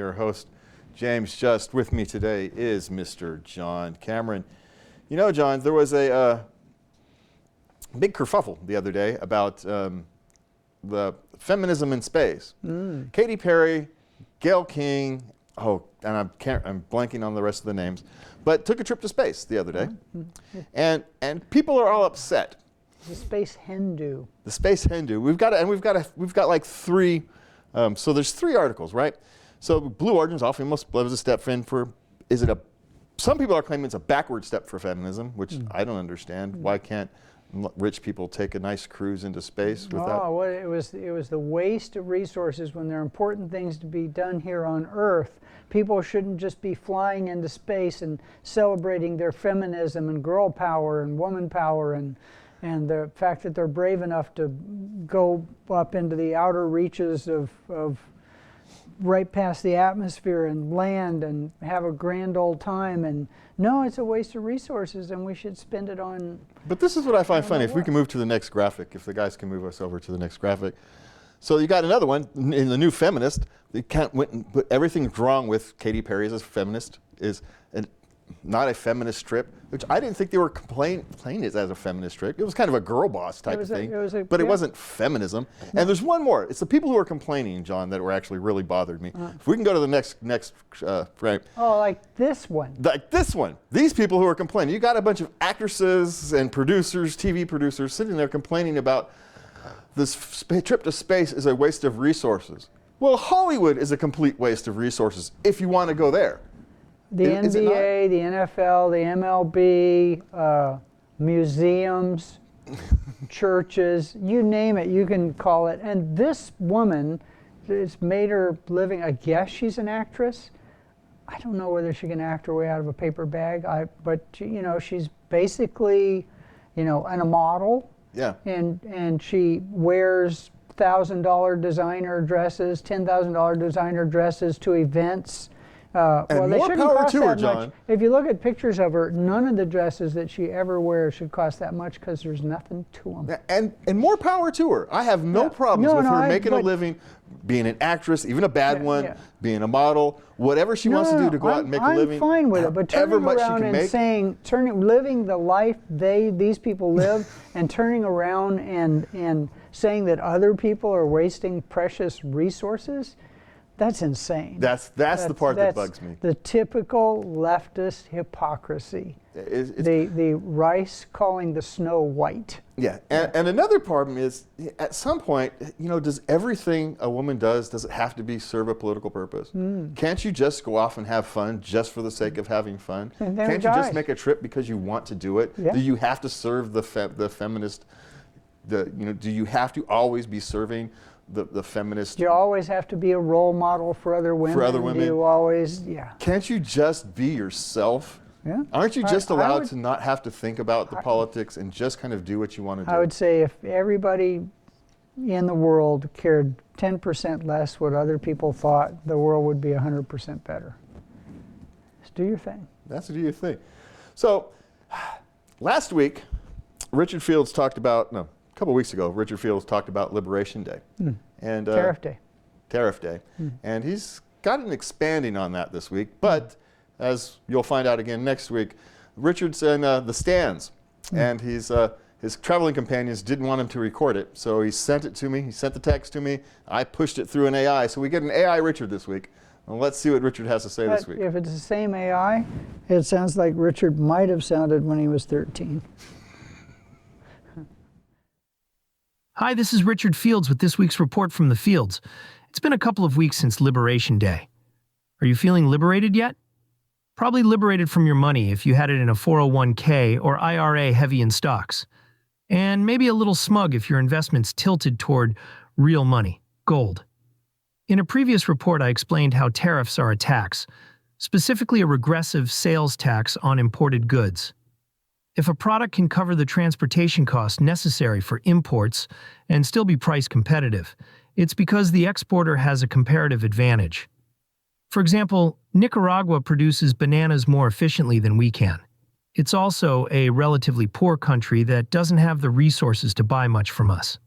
your host, James Just. With me today is Mr. John Cameron. You know, John, there was a big kerfuffle the other day about the feminism in space. Katy Perry, Gayle King, and I'm blanking on the rest of the names, but took a trip to space the other day, and people are all upset. The space Hindu. The space Hindu. We've got like three. So there's three articles, right? So Blue Origin's off. We must was a step in for. Is it a? Some people are claiming it's a backward step for feminism, which I don't understand. Why can't rich people take a nice cruise into space without? Oh, well, it was the waste of resources when there are important things to be done here on Earth. People shouldn't just be flying into space and celebrating their feminism and girl power and woman power and the fact that they're brave enough to go up into the outer reaches of right past the atmosphere and land and have a grand old time. And no, it's a waste of resources and we should spend it on... But this is what I find funny. If we can move to the next graphic, if the guys can move us over to the next graphic. So you got another one in the New Feminist. They went and put everything wrong with Katy Perry as a feminist, is not a feminist trip, which I didn't think they were complaining as a feminist trip. It was kind of a girl boss type of thing, but it wasn't feminism. And there's one more. It's the people who are complaining, John, that were actually really bothered me. If we can go to the next frame. Oh, like this one. Like this one. These people who are complaining. You got a bunch of actresses and producers, TV producers, sitting there complaining about this trip to space is a waste of resources. Well, Hollywood is a complete waste of resources if you want to go there. The NBA, the NFL, the MLB, museums, churches, you name it, you can call it. And this woman, it's made her living, I guess she's an actress. I don't know whether she can act her way out of a paper bag, but she's basically, and a model. Yeah. And she wears $1,000 designer dresses, $10,000 designer dresses to events. And well, more power to her, John. If you look at pictures of her, none of the dresses that she ever wears should cost that much because there's nothing to them. And more power to her. I have no problems with her making a living, being an actress, even a bad one, being a model, whatever she wants to do to go out and make a living. I'm fine with it, but turning around and saying, living the life these people live, and turning around and saying that other people are wasting precious resources. That's insane. That's the part that bugs me. The typical leftist hypocrisy. The rice calling the snow white. Yeah, and another problem is, at some point, does everything a woman does it have to serve a political purpose? Can't you just go off and have fun just for the sake of having fun? Can't you just make a trip because you want to do it? Yeah. Do you have to serve the feminist? Do you have to always be serving the feminist? You always have to be a role model for other women. You always, Can't you just be yourself? Yeah. Aren't you just allowed to not have to think about the politics and just kind of do what you want to do? I would say if everybody in the world cared 10% less what other people thought, the world would be 100% better. Just do your thing. That's do your thing. So, last week, a couple of weeks ago, Richard Fields talked about Liberation Day. And Tariff Day. Tariff Day. And he's gotten expanding on that this week, but as you'll find out again next week, Richard's in the stands, and his traveling companions didn't want him to record it, so he sent it to me, he sent the text to me, I pushed it through an AI, so we get an AI Richard this week. Well, let's see what Richard has to say this week. If it's the same AI, it sounds like Richard might have sounded when he was 13. Hi, this is Richard Fields with this week's report from the fields. It's been a couple of weeks since Liberation Day. Are you feeling liberated yet? Probably liberated from your money if you had it in a 401k or IRA heavy in stocks. And maybe a little smug if your investment's tilted toward real money, gold. In a previous report, I explained how tariffs are a tax, specifically a regressive sales tax on imported goods. If a product can cover the transportation costs necessary for imports and still be price competitive, it's because the exporter has a comparative advantage. For example, Nicaragua produces bananas more efficiently than we can. It's also a relatively poor country that doesn't have the resources to buy much from us.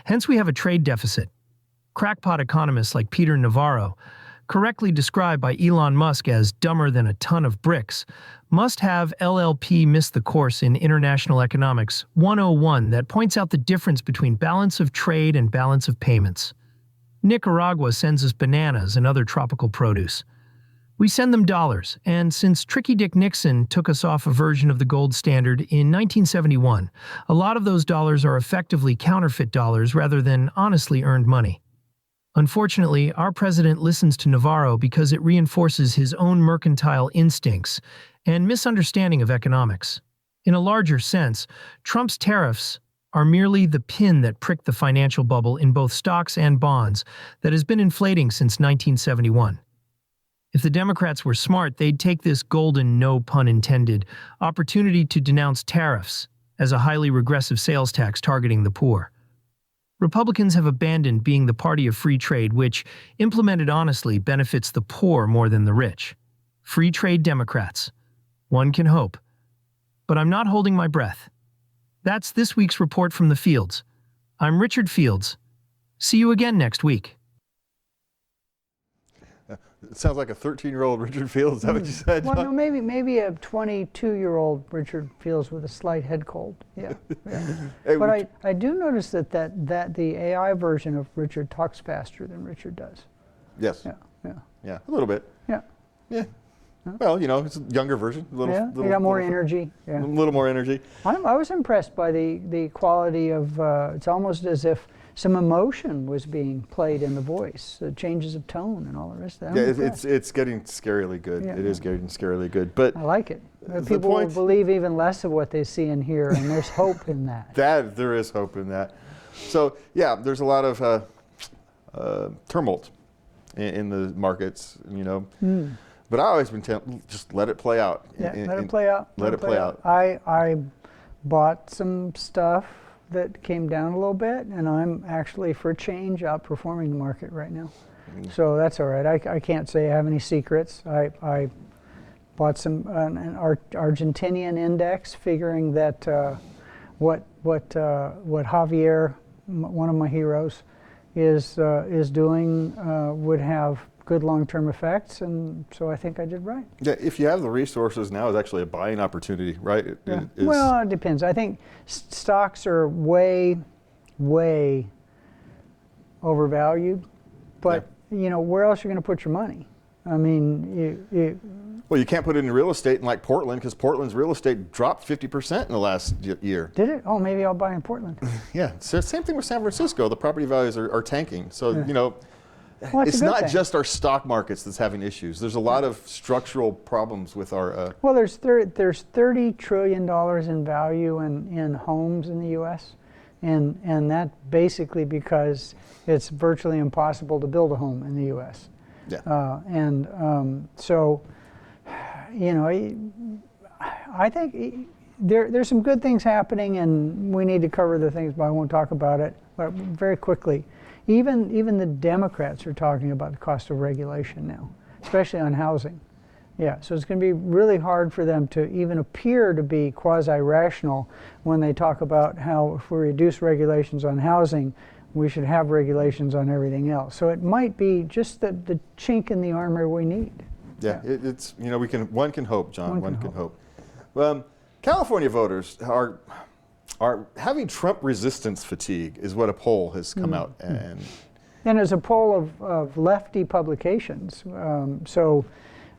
Hence, we have a trade deficit. Crackpot economists like Peter Navarro correctly described by Elon Musk as dumber than a ton of bricks, must have LLP missed the course in International Economics 101 that points out the difference between balance of trade and balance of payments. Nicaragua sends us bananas and other tropical produce. We send them dollars, and since Tricky Dick Nixon took us off a version of the gold standard in 1971, a lot of those dollars are effectively counterfeit dollars rather than honestly earned money. Unfortunately, our president listens to Navarro because it reinforces his own mercantile instincts and misunderstanding of economics. In a larger sense, Trump's tariffs are merely the pin that pricked the financial bubble in both stocks and bonds that has been inflating since 1971. If the Democrats were smart, they'd take this golden, no pun intended, opportunity to denounce tariffs as a highly regressive sales tax targeting the poor. Republicans have abandoned being the party of free trade, which, implemented honestly, benefits the poor more than the rich. Free trade Democrats. One can hope. But I'm not holding my breath. That's this week's report from the fields. I'm Richard Fields. See you again next week. It sounds like a 13-year-old Richard Fields. Is that what you said, Well, John? no, maybe a 22-year-old Richard Fields with a slight head cold. Yeah. Hey, But I do notice that the AI version of Richard talks faster than Richard does. Yes. Yeah. A little bit. Yeah. Yeah. Well, it's a younger version. A little, Yeah. You got more energy. A Yeah. little more energy. I was impressed by the quality of. It's almost as if some emotion was being played in the voice, the changes of tone and all the rest of that. Yeah, it's getting scarily good. Yeah. It is getting scarily good. But I like it. the People will point- believe even less of what they see and hear, and there's hope in that. there is hope in that. So yeah, there's a lot of tumult in the markets, But I always been just let it play out. Yeah, let it play out. Let it play out. I bought some stuff that came down a little bit, and I'm actually, for a change, outperforming the market right now. So that's all right. I can't say I have any secrets. I bought an Argentinian index, figuring that what Javier, one of my heroes, is doing would have good long-term effects, and so I think I did right. Yeah, if you have the resources, now is actually a buying opportunity, right? Well, it depends. I think stocks are way overvalued, but where else are you going to put your money? I mean, well, you can't put it in real estate in like Portland, because Portland's real estate dropped 50% in the last year. Did it? Oh, maybe I'll buy in Portland. Yeah, so same thing with San Francisco. The property values are tanking. So, Well, it's a good not thing. just our stock markets that's having issues. There's a lot of structural problems with our. Well, there's $30 trillion in value in homes in the U.S., and that basically because it's virtually impossible to build a home in the U.S. Yeah. So, I think there's some good things happening, and we need to cover the things, but I won't talk about it. But very quickly, even the Democrats are talking about the cost of regulation now, especially on housing. Yeah, so it's going to be really hard for them to even appear to be quasi-rational when they talk about how if we reduce regulations on housing, we should have regulations on everything else. So it might be just the chink in the armor we need. Yeah, it's one can hope, John. One can hope. California voters are having Trump resistance fatigue, is what a poll has come out and it's a poll of lefty publications.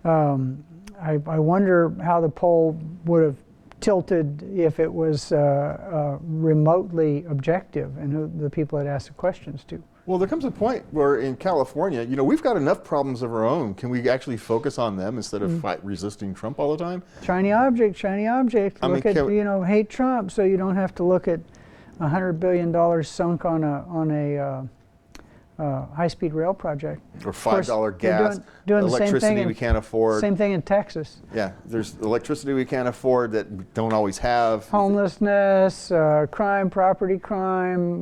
I wonder how the poll would have tilted if it was remotely objective and who the people had asked the questions to. Well, there comes a point where in California, we've got enough problems of our own. Can we actually focus on them instead of resisting Trump all the time? Shiny object, shiny object. Hate Trump, so you don't have to look at $100 billion sunk on a high-speed rail project. Or $5 gas, doing the same electricity thing we can't afford. Same thing in Texas. Yeah, there's electricity we can't afford that we don't always have. Homelessness, crime, property crime,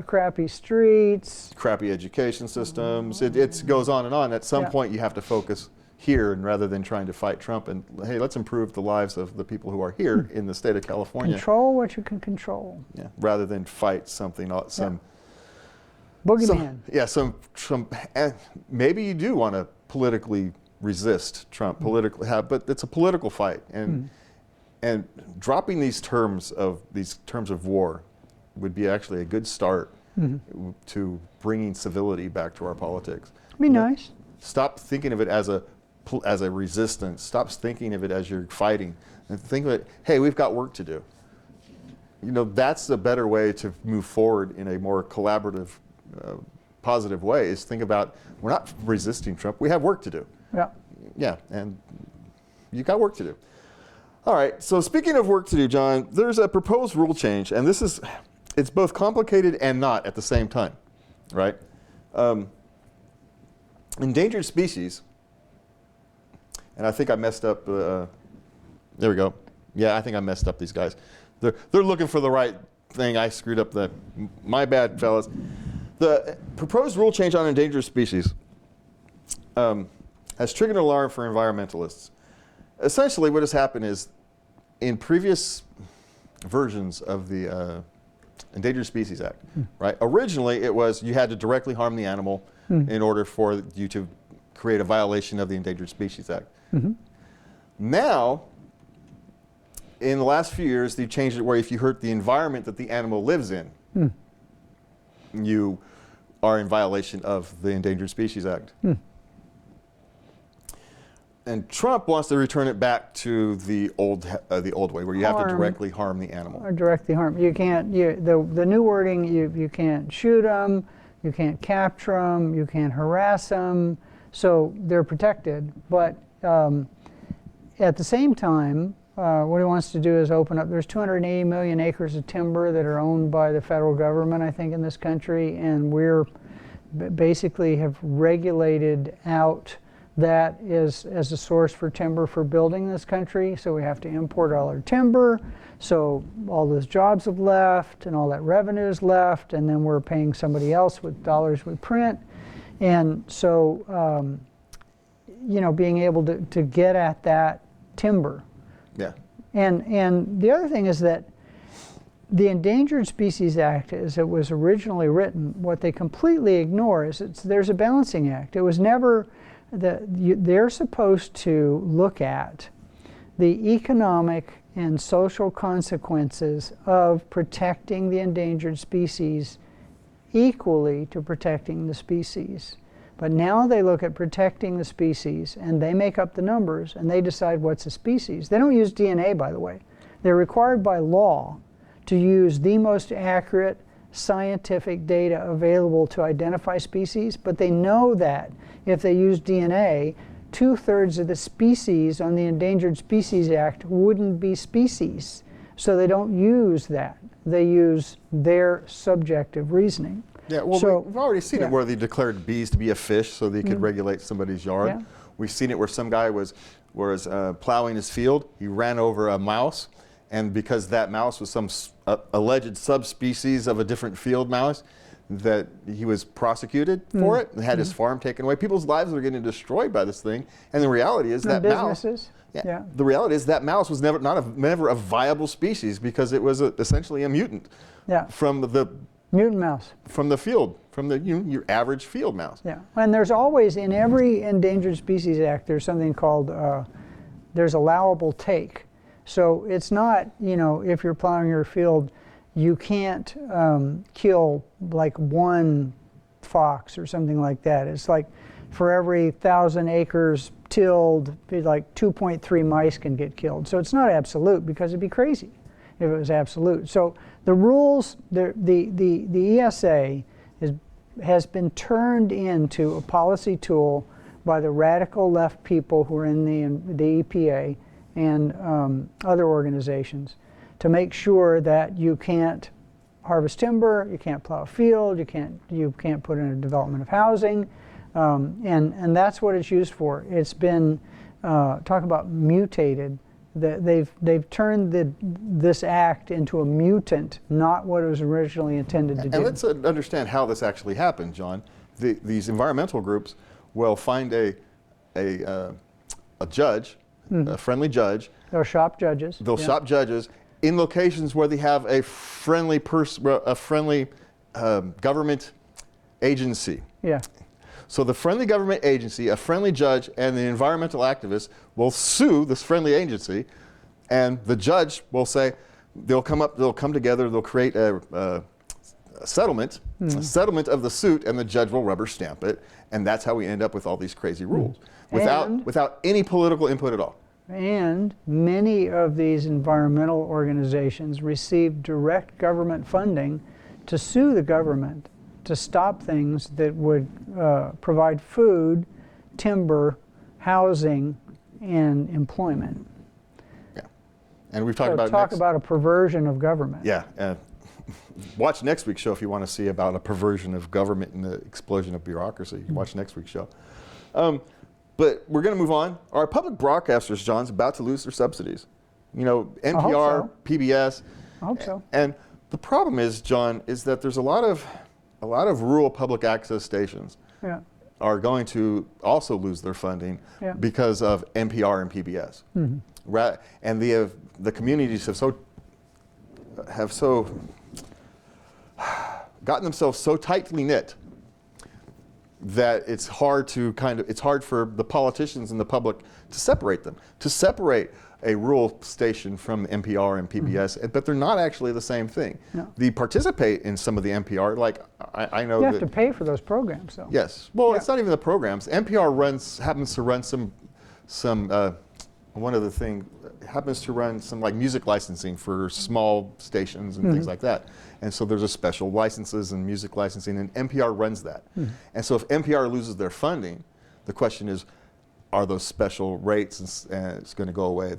crappy streets. Crappy education systems. It goes on and on. At some point, you have to focus here, and rather than trying to fight Trump, and hey, let's improve the lives of the people who are here in the state of California. Control what you can control. Yeah, rather than fight something, some boogeyman. maybe you do want to politically resist Trump, but it's a political fight, and dropping these terms of war would be actually a good start to bringing civility back to our politics. Be nice. Stop thinking of it as a resistance. Stop thinking of it as you're fighting, and think of it, hey, we've got work to do. That's a better way to move forward in a more collaborative, positive way, is think about, we're not resisting Trump, we have work to do. Yeah. Yeah, and you got work to do. All right, so speaking of work to do, John, there's a proposed rule change, and it's both complicated and not at the same time, right? Endangered species, and I think I messed up, there we go. Yeah, I think I messed up these guys. They're looking for the right thing. I screwed up my bad, fellas. The proposed rule change on endangered species has triggered an alarm for environmentalists. Essentially, what has happened is, in previous versions of the Endangered Species Act, right? Originally, it was you had to directly harm the animal in order for you to create a violation of the Endangered Species Act. Now, in the last few years, they've changed it where if you hurt the environment that the animal lives in, you are in violation of the Endangered Species Act. And Trump wants to return it back to the old way, where you have to directly harm the animal. Or directly harm. You can't. The new wording. You can't shoot them. You can't capture them. You can't harass them. So they're protected. But at the same time, what he wants to do is open up. There's 280 million acres of timber that are owned by the federal government, I think, in this country, and we're basically have regulated out that is as a source for timber for building this country. So we have to import all our timber. So all those jobs have left and all that revenue is left, and then we're paying somebody else with dollars we print. And so, being able to get at that timber. Yeah. And the other thing is that the Endangered Species Act, as it was originally written, what they completely ignore is there's a balancing act. It was never they're supposed to look at the economic and social consequences of protecting the endangered species equally to protecting the species. But now they look at protecting the species, and they make up the numbers, and they decide what's a species. They don't use DNA, by the way. They're required by law to use the most accurate scientific data available to identify species, but they know that if they use DNA, 2/3 of the species on the Endangered Species Act wouldn't be species. So they don't use that. They use their subjective reasoning. Yeah, well, so, we've already seen it where they declared bees to be a fish so they could regulate somebody's yard. Yeah. We've seen it where some guy was plowing his field, he ran over a mouse, and because that mouse was some alleged subspecies of a different field mouse, that he was prosecuted for it and had his farm taken away. People's lives are getting destroyed by this thing, and the reality is that businesses. The reality is that mouse was never a viable species because it was essentially a mutant from the mutant mouse from the field, from your average field mouse. Yeah, and there's always in every Endangered Species Act there's something called there's allowable take. So it's not, if you're plowing your field, you can't kill like one fox or something like that. It's like for every 1,000 acres tilled, like 2.3 mice can get killed. So it's not absolute because it'd be crazy if it was absolute. So the rules, the ESA has been turned into a policy tool by the radical left people who are in the EPA and other organizations to make sure that you can't harvest timber, you can't plow a field, you can't put in a development of housing, and that's what it's used for. It's been talk about mutated. They've turned this act into a mutant, not what it was originally intended to do. And let's understand how this actually happened, John. These environmental groups will find a judge, a friendly judge. They'll shop judges. They'll shop judges in locations where they have a friendly government agency. Yeah. So the friendly government agency, a friendly judge, and the environmental activists will sue this friendly agency, and the judge will say, they'll come together, they'll create a settlement, a settlement of the suit, and the judge will rubber stamp it, and that's how we end up with all these crazy rules, without any political input at all. And many of these environmental organizations receive direct government funding to sue the government to stop things that would provide food, timber, housing, and employment. Yeah, and we've talked about about a perversion of government. Yeah, watch next week's show if you want to see about a perversion of government and the explosion of bureaucracy. Watch next week's show. But we're going to move on. Our public broadcasters, John's about to lose their subsidies. You know, NPR, PBS. I hope so. And the problem is, John, is that there's a lot of rural public access stations are going to also lose their funding because of NPR and PBS. And the communities have gotten themselves so tightly knit that it's hard for the politicians and the public to separate them, to separate a rural station from NPR and PBS, but they're not actually the same thing. No. They participate in some of the NPR, like I know you have to pay for those programs, though. Yes, well, it's not even the programs. NPR happens to run some one other thing happens to run some like music licensing for small stations and things like that. And so there's a special licenses and music licensing, and NPR runs that. And so if NPR loses their funding, the question is, are those special rates and it's going to go away?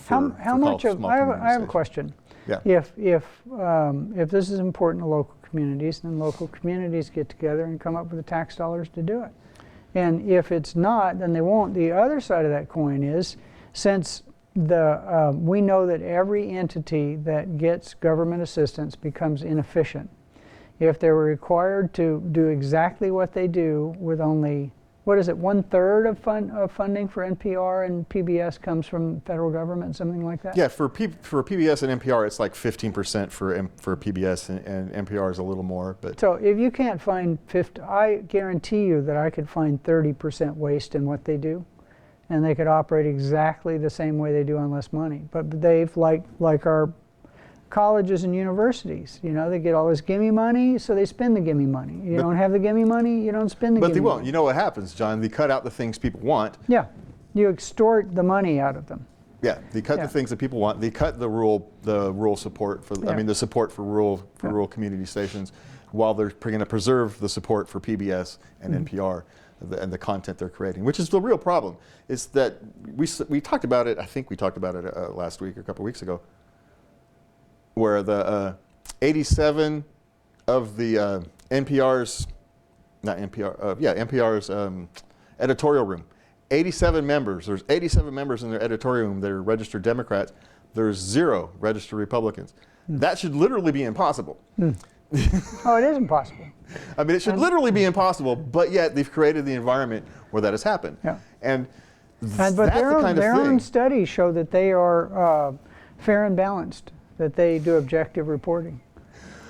How much of I have a question. Yeah. If this is important to local communities, then local communities get together and come up with the tax dollars to do it. And if it's not, then they won't. The other side of that coin is, since we know that every entity that gets government assistance becomes inefficient. If they were required to do exactly what they do with only, 1/3 of funding for NPR and PBS comes from federal government, something like that? Yeah, for PBS and NPR, it's like 15% for PBS, and NPR is a little more. But so if you can't find 50, I guarantee you that I could find 30% waste in what they do, and they could operate exactly the same way they do on less money. But they've, like our colleges and universities, you know, they get all this gimme money, so they spend the gimme money. You don't have the gimme money, you don't spend the gimme money. But they won't. You know what happens, John? They cut out the things people want. Yeah, you extort the money out of them. Yeah, they cut the things that people want. They cut the rural support for. I mean, the support for rural community stations, while they're going to preserve the support for PBS and NPR and the content they're creating, which is the real problem. Is that we talked about it. I think we talked about it last week or a couple of weeks ago, where the 87 of the NPR's editorial room. 87 members. There's 87 members in their editorial room that are registered Democrats. There's 0 registered Republicans. That should literally be impossible. Oh, it is impossible. I mean, it should literally be impossible, but yet they've created the environment where that has happened. Yeah. But their own studies show that they are fair and balanced, that they do objective reporting.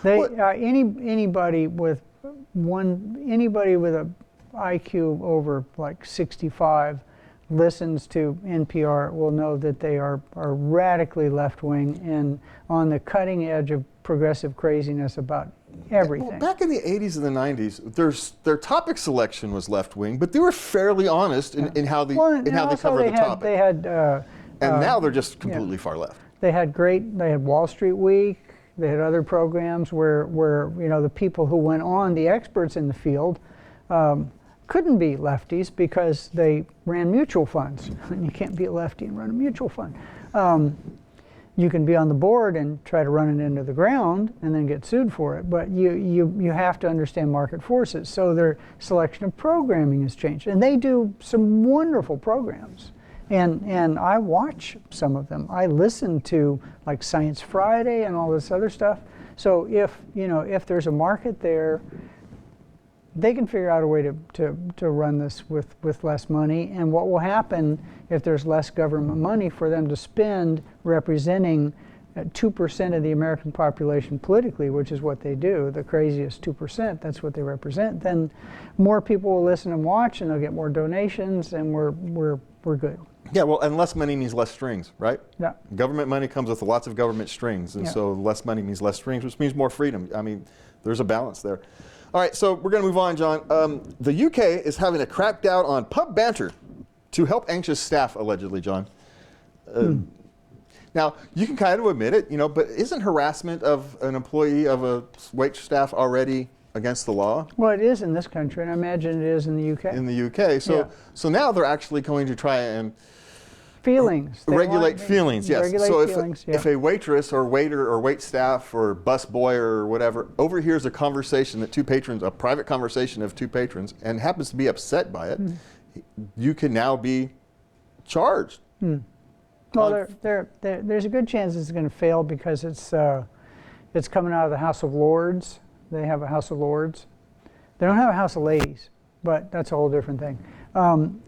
Anybody with a IQ over like 65 listens to NPR will know that they are radically left-wing and on the cutting edge of progressive craziness about everything. Well, back in the 80s and the 90s, their topic selection was left-wing, but they were fairly honest in how they covered the topic. They had, and now they're just completely far left. They had Wall Street Week. They had other programs where you know, the people who went on, the experts in the field, couldn't be lefties because they ran mutual funds. And you can't be a lefty and run a mutual fund. You can be on the board and try to run it into the ground and then get sued for it, but you have to understand market forces. So their selection of programming has changed, and they do some wonderful programs. And I watch some of them. I listen to like Science Friday and all this other stuff. So if there's a market there, they can figure out a way to run this with less money. And what will happen if there's less government money for them to spend representing 2% of the American population politically, which is what they do, the craziest 2%, that's what they represent, then more people will listen and watch, and they'll get more donations, and we're good. Yeah, well, and less money means less strings, right? Yeah. Government money comes with lots of government strings, and so less money means less strings, which means more freedom. I mean, there's a balance there. All right, so we're going to move on, John. The UK is having a crackdown on pub banter to help anxious staff, allegedly, John. Now, you can kind of admit it, you know, but isn't harassment of an employee of a wait staff already against the law? Well, it is in this country, and I imagine it is in the UK. In the UK. So now they're actually going to try and feelings. Regulate feelings, yes. Regulate so feelings, if a waitress or waiter or wait staff or bus boy or whatever overhears a conversation that two patrons, a private conversation of two patrons, and happens to be upset by it, you can now be charged. Well, there's a good chance it's going to fail because it's coming out of the House of Lords. They have a House of Lords. They don't have a House of Ladies, but that's a whole different thing.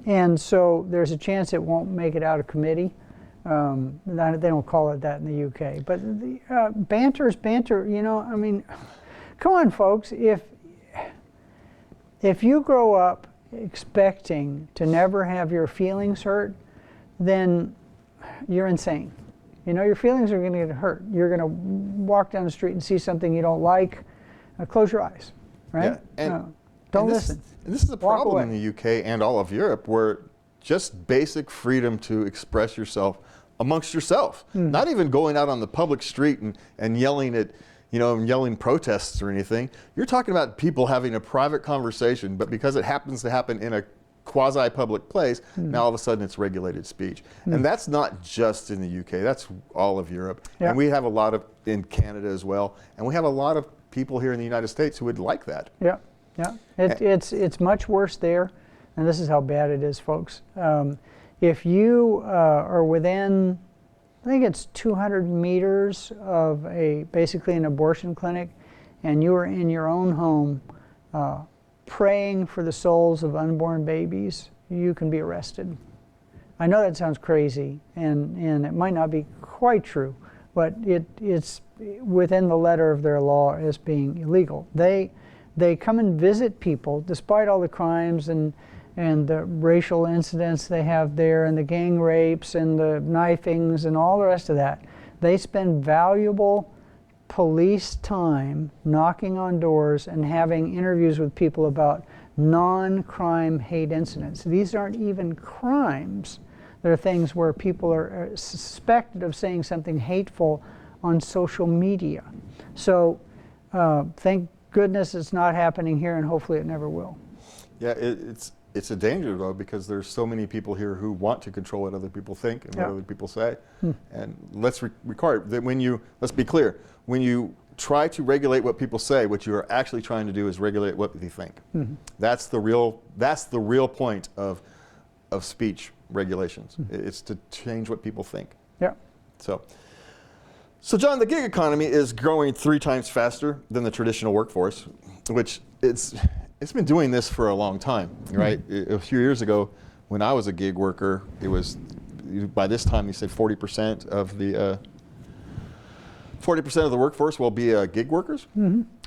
And so there's a chance it won't make it out of committee. They don't call it that in the UK. But banter is banter, you know. I mean, come on, folks. If you grow up expecting to never have your feelings hurt, then you're insane. You know, your feelings are going to get hurt. You're going to walk down the street and see something you don't like. Close your eyes, right? Yeah, don't listen. And this is a problem in the UK and all of Europe, where just basic freedom to express yourself amongst yourself, not even going out on the public street and yelling at, you know, yelling protests or anything. You're talking about people having a private conversation, but because it happens to happen in a quasi-public place, now all of a sudden it's regulated speech. And that's not just in the UK, that's all of Europe. And we have a lot of, in Canada as well, and we have a lot of people here in the United States who would like that. Yeah. It's much worse there, and this is how bad it is, folks. If you are within, I think it's 200 meters of basically an abortion clinic, and you are in your own home praying for the souls of unborn babies, you can be arrested. I know that sounds crazy, and it might not be quite true, but it's within the letter of their law as being illegal. They come and visit people despite all the crimes and the racial incidents they have there, and the gang rapes and the knifings and all the rest of that. They spend valuable police time knocking on doors and having interviews with people about non-crime hate incidents. These aren't even crimes. They're things where people are suspected of saying something hateful on social media. So thank goodness it's not happening here, and hopefully it never will. Yeah, it's a danger, though, because there's so many people here who want to control what other people think and what other people say. And let's record that let's be clear, when you try to regulate what people say, what you are actually trying to do is regulate what they think. That's the real point of speech regulations. It's to change what people think. Yeah. So John, the gig economy is growing 3 times faster than the traditional workforce, which it's been doing this for a long time, right? A few years ago, when I was a gig worker, it was, by this time, you said 40% of the 40% of the workforce will be gig workers.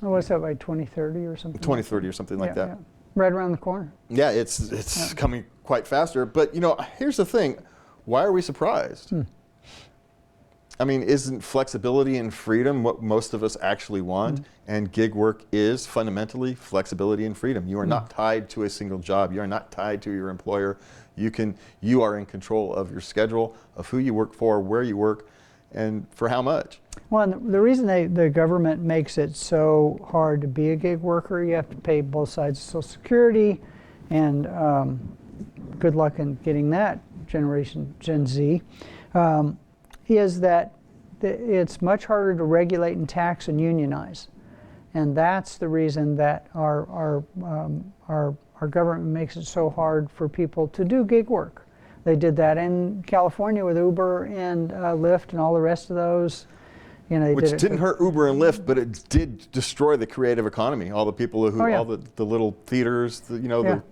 What's that, by 2030 or something? 2030 or something like that. Yeah. Right around the corner. Yeah, it's coming quite faster. But you know, here's the thing: why are we surprised? I mean, isn't flexibility and freedom what most of us actually want? And gig work is fundamentally flexibility and freedom. You are not tied to a single job. You are not tied to your employer. You are in control of your schedule, of who you work for, where you work, and for how much. Well, and the reason the government makes it so hard to be a gig worker, you have to pay both sides of Social Security, and good luck in getting that, generation Gen Z, is that it's much harder to regulate and tax and unionize. And that's the reason that our government makes it so hard for people to do gig work. They did that in California with Uber and Lyft and all the rest of those. You know, which didn't hurt Uber and Lyft, but it did destroy the creative economy. All the people who, all the little theaters, the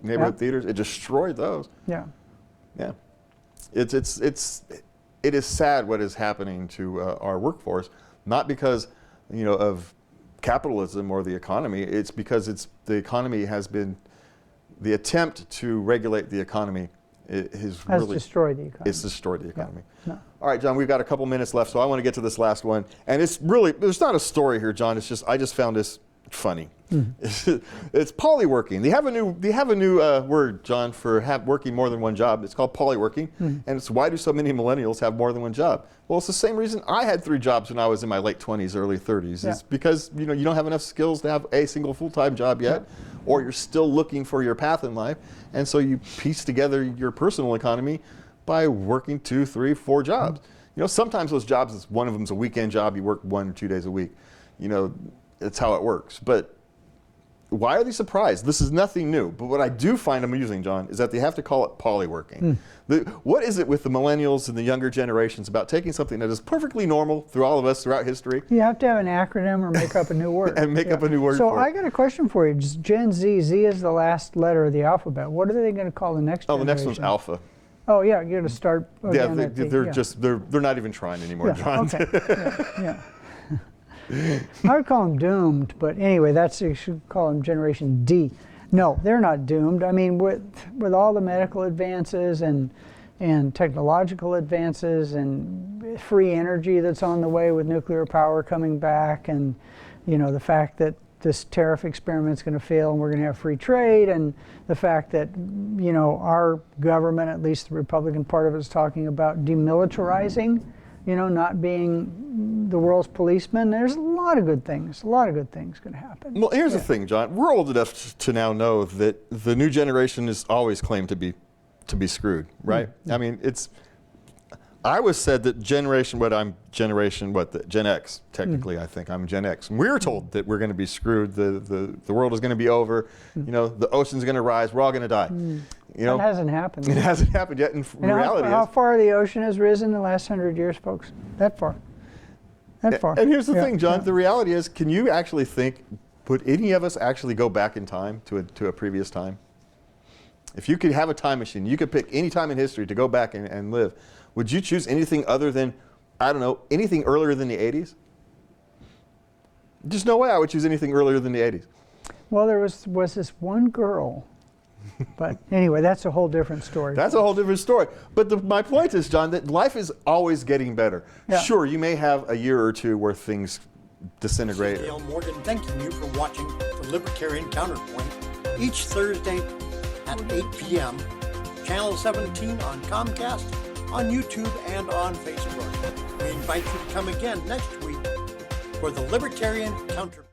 neighborhood theaters, it destroyed those. Yeah. Yeah. It's it is sad what is happening to our workforce, not because, of capitalism or the economy. It's because the economy has been, the attempt to regulate the economy has really destroyed the economy. It's destroyed the economy. Yeah. No. All right, John, we've got a couple minutes left, so I want to get to this last one. And it's really, there's not a story here, John. It's just, I just found this funny. It's polyworking. They have a new word, John, for working more than one job. It's called polyworking, and it's why do so many millennials have more than one job? Well, it's the same reason I had 3 jobs when I was in my late 20s, early 30s. It's because you don't have enough skills to have a single full-time job yet, or you're still looking for your path in life, and so you piece together your personal economy by working 2, 3, 4 jobs. Sometimes those jobs, one of them's a weekend job. You work 1 or 2 days a week. It's how it works. But why are they surprised? This is nothing new. But what I do find amusing, John, is that they have to call it polyworking. What is it with the millennials and the younger generations about taking something that is perfectly normal through all of us throughout history? You have to have an acronym or make up a new word. And make up a new word so for it. I got a question for you. Gen Z, Z is the last letter of the alphabet. What are they going to call the next generation? The next one's alpha. Oh, yeah, you're going to start again they're not even trying anymore, John. Okay. I would call them doomed, but anyway, you should call them Generation D. No, they're not doomed. I mean, with all the medical advances and technological advances and free energy that's on the way with nuclear power coming back, and the fact that this tariff experiment's going to fail and we're going to have free trade, and the fact that our government, at least the Republican part of it, is talking about demilitarizing, not being the world's policeman. There's a lot of good things. A lot of good things going to happen. Well, here's the thing, John. We're old enough to now know that the new generation is always claimed to be screwed, right? I mean, I was said that Gen X, technically, I think I'm Gen X. And we were told that we're going to be screwed, the world is going to be over, the ocean's going to rise, we're all going to die. That hasn't happened. It hasn't happened yet, and reality how far the ocean has risen in the last 100 years, folks? That far. That far. And here's the thing, John, the reality is, can you actually would any of us actually go back in time to a previous time? If you could have a time machine, you could pick any time in history to go back and live. Would you choose anything other than, anything earlier than the 80s? Just no way I would choose anything earlier than the 80s. Well, there was this one girl, but anyway, that's a whole different story. That's a whole different story. But my point is, John, that life is always getting better. Yeah. Sure, you may have a year or two where things disintegrate. This is Dale Morgan thanking you for watching the Libertarian Counterpoint each Thursday at 8 p.m. Channel 17 on Comcast, on YouTube, and on Facebook. We invite you to come again next week for the Libertarian Counterpoint.